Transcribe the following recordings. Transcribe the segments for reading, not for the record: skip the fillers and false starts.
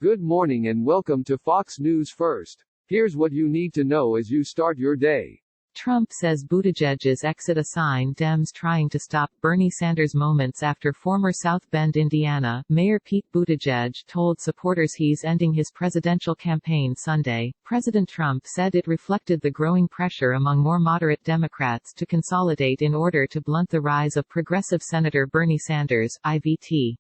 Good morning and welcome to Fox News First. Here's what you need to know as you start your day. Trump says Buttigieg's exit a sign Dems trying to stop Bernie Sanders. Moments after former South Bend, Indiana, Mayor Pete Buttigieg told supporters he's ending his presidential campaign Sunday, President Trump said it reflected the growing pressure among more moderate Democrats to consolidate in order to blunt the rise of progressive Senator Bernie Sanders, IVT.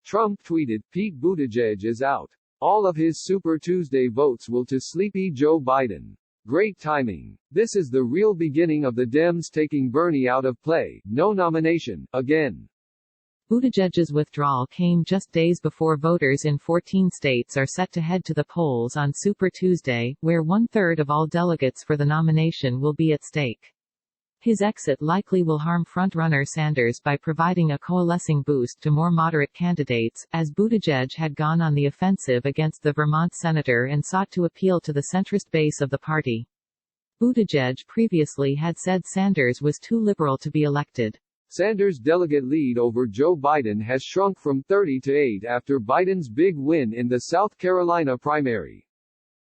Trump tweeted, "Pete Buttigieg is out. All of his Super Tuesday votes will to sleepy Joe Biden. Great timing. This is the real beginning of the Dems taking Bernie out of play. No nomination, again." Buttigieg's withdrawal came just days before voters in 14 states are set to head to the polls on Super Tuesday, where one-third of all delegates for the nomination will be at stake. His exit likely will harm frontrunner Sanders by providing a coalescing boost to more moderate candidates, as Buttigieg had gone on the offensive against the Vermont senator and sought to appeal to the centrist base of the party. Buttigieg previously had said Sanders was too liberal to be elected. Sanders' delegate lead over Joe Biden has shrunk from 30 to 8 after Biden's big win in the South Carolina primary.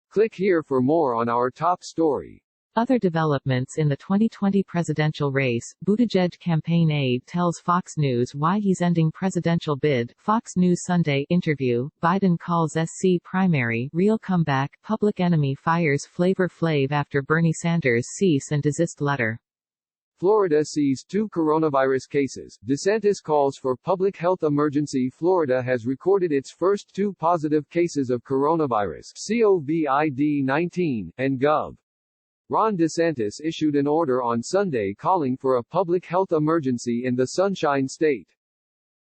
Click here for more on our top story. Other developments in the 2020 presidential race. Buttigieg campaign aide tells Fox News why he's ending presidential bid. Fox News Sunday interview. Biden calls SC primary real comeback. Public Enemy fires Flavor Flav after Bernie Sanders cease and desist letter. Florida sees 2 coronavirus cases. DeSantis calls for public health emergency. Florida has recorded its first 2 positive cases of coronavirus, COVID-19, and Gov. Ron DeSantis issued an order on Sunday calling for a public health emergency in the Sunshine State.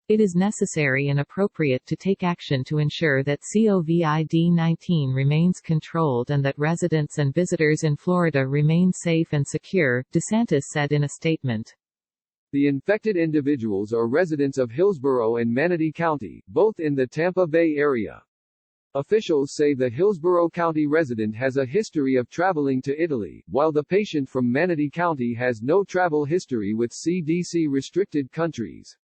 It is necessary and appropriate to take action to ensure that COVID-19 remains controlled and that residents and visitors in Florida remain safe and secure, DeSantis said in a statement. The infected individuals are residents of Hillsborough and Manatee County, both in the Tampa Bay area. Officials say the Hillsborough County resident has a history of traveling to Italy, while the patient from Manatee County has no travel history with CDC-restricted countries.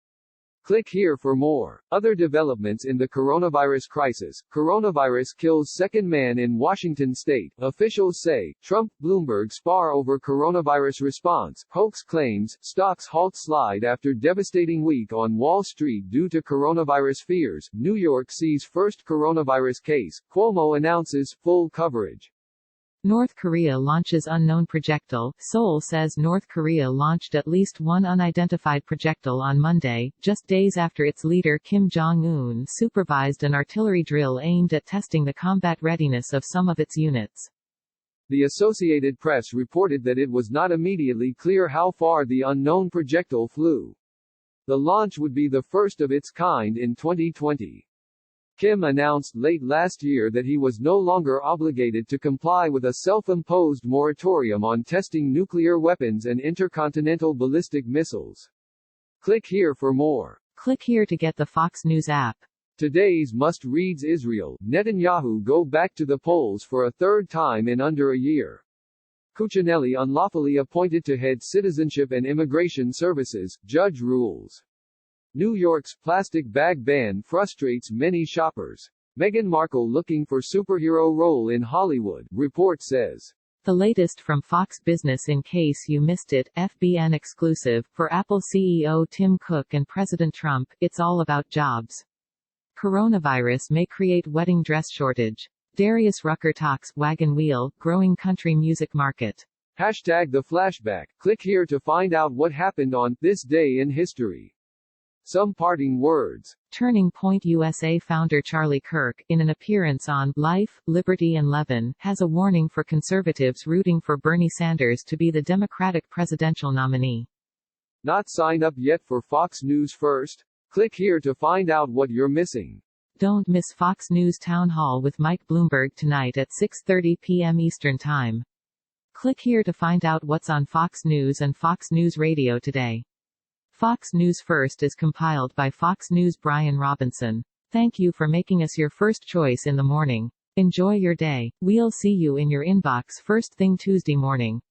Click here for more. Other developments in the coronavirus crisis. Coronavirus kills second man in Washington state. Officials say, Trump, Bloomberg spar over coronavirus response. Hoax claims, stocks halt slide after devastating week on Wall Street due to coronavirus fears. New York sees first coronavirus case. Cuomo announces full coverage. North Korea launches unknown projectile. Seoul says North Korea launched at least one unidentified projectile on Monday, just days after its leader Kim Jong-un supervised an artillery drill aimed at testing the combat readiness of some of its units. The Associated Press reported that it was not immediately clear how far the unknown projectile flew. The launch would be the first of its kind in 2020. Kim announced late last year that he was no longer obligated to comply with a self-imposed moratorium on testing nuclear weapons and intercontinental ballistic missiles. Click here for more. Click here to get the Fox News app. Today's must-reads. Israel, Netanyahu go back to the polls for a third time in under a year. Cuccinelli unlawfully appointed to head Citizenship and Immigration Services, judge rules. New York's plastic bag ban frustrates many shoppers. Meghan Markle looking for superhero role in Hollywood, report says. The latest from Fox Business in case you missed it, FBN exclusive, for Apple CEO Tim Cook and President Trump, it's all about jobs. Coronavirus may create wedding dress shortage. Darius Rucker talks, wagon wheel, growing country music market. Hashtag the flashback. Click here to find out what happened on this day in history. Some parting words. Turning Point USA founder Charlie Kirk, in an appearance on Life, Liberty and Levin, has a warning for conservatives rooting for Bernie Sanders to be the Democratic presidential nominee. Not signed up yet for Fox News First? Click here to find out what you're missing. Don't miss Fox News Town Hall with Mike Bloomberg tonight at 6:30 p.m. Eastern Time. Click here to find out what's on Fox News and Fox News Radio today. Fox News First is compiled by Fox News' Brian Robinson. Thank you for making us your first choice in the morning. Enjoy your day. We'll see you in your inbox first thing Tuesday morning.